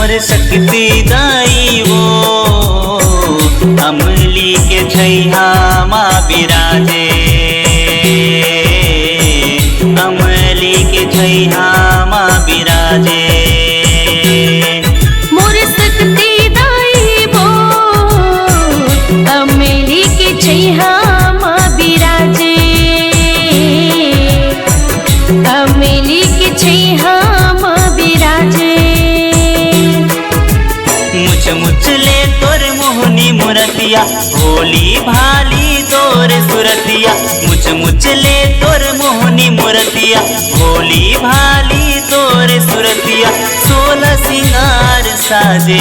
मोर शक्ति दाई वो अमली के छैहा माँ विराजे, अमली के छैहा माँ विराजे। मोर शक्ति दाई वो अमली के छैहा माँ विराजे, अमली के छैहा माँ विराजे। मुझ मुझले तोर मोहनी मुरतिया, भोली भाली तोर सुरतिया। मुझ मुझले तोर मोहनी मुरतिया, भोली भाली तोर सुरतिया। 16 सिंगार साजे,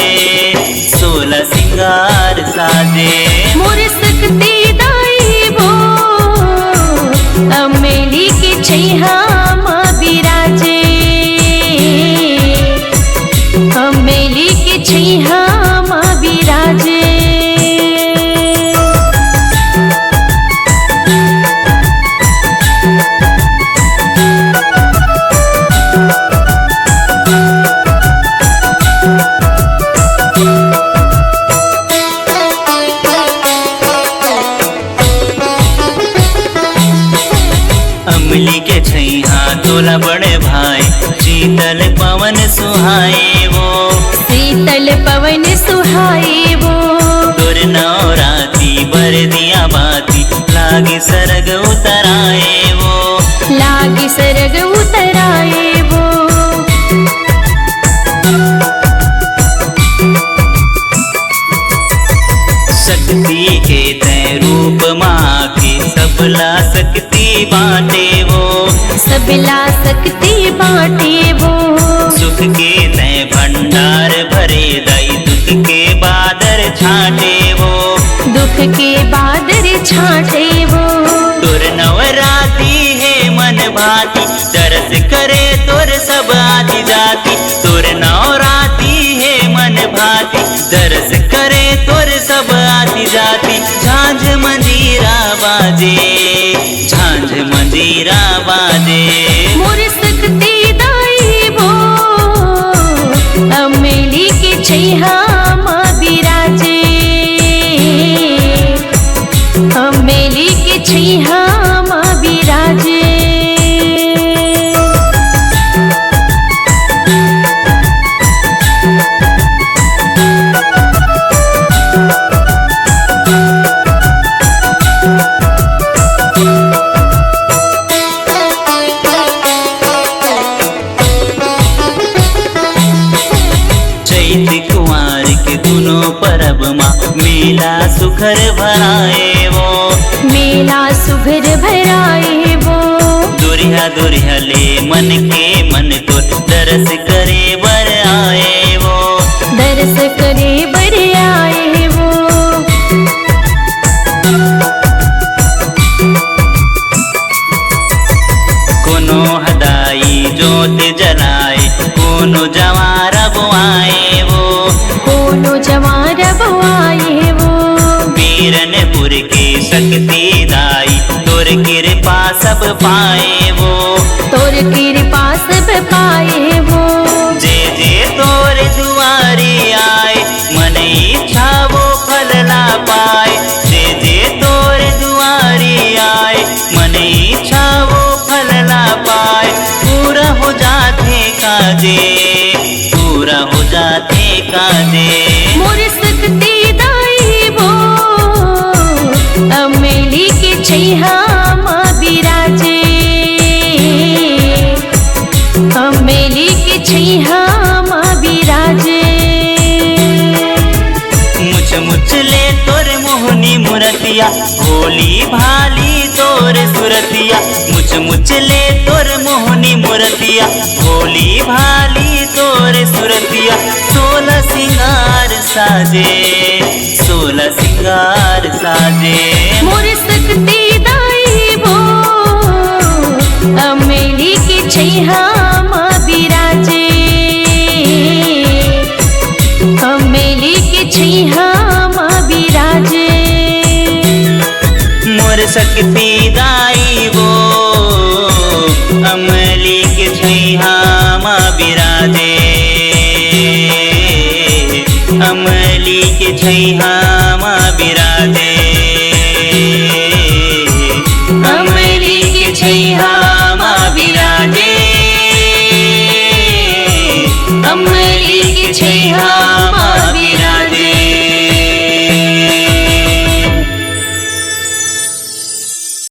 16 सिंगार साजे। मोर शक्ति दाई वो अमली के छैहा माँ विराजे, अमली के छैहा माँ विराजे। अमली के छैहा तोला बड़े भाई, शीतल पवन सुहाए वो, शीतल पवन सुहाए वो। तोर नवराती बर दिया बाती, लागे सरग उतराए वो, लागे सरग उतराए वो। शक्ति के तय रूप माँ के, सबला शक्ति बाटे वो, सबला शक्ति बाटे वो। सुख के तय भंडार भरे दई, दुख के बादर छाटे वो, दुख के बादर छाटे वो। तोर नवराती है मन भाती, दरस करे तोर सब आदि जाति। तोर नवराती है मन भाती, दरस करे तोर सब आदि जाति। झांझ मंजीरा बाजे, झांझ मंजीरा बाजे। मोर शक्ति दाई वो अमली के छैहा माँ विराजे, अमली के छैहा माँ विराजे। चैत कुंवार के दोनों परब माँ, मेला सुखर भराए वो, मेला सुघर भराए वो। दुरिया दुरिया ले मन के मन तो, दरस करे बर आए वो, दरस करे बर आए वो। कोनो हदाई जोत जलाए, कोनो जवार बुआए वो, कोनो जवार बुआए वो। बीरनपुर के शक्ति दाई, तोर कृपा सब पाए वो, तोर कृपा सब पाए वो। जे जे तोर दुआरे आए, मन इच्छा वो फल ला पाए। जे जे तोर दुआरे आए, मन इच्छा वो फल ला पाए। पूरा हो जाते काजे, पूरा हो जाते काजे। मोर शक्ति दाई वो अमली के छैहा माँ विराजे, अमली के छैहा माँ विराजे। मुझ मुझले तोर मोहनी मुरतिया, भोली भाली तोर सुरतिया। मुझ मुझले तोर मोहनी मुरतिया, भोली भाली तोर सुरतिया। 16 सिंगार साजे, 16 सिंगार साजे। मोर शक्ति दाई वो अमली के छैहा माँ विराजे, अमली के छैहा माँ विराजे। मोर शक्ति दाई वो अमली के छैहा माँ विराजे। छैहा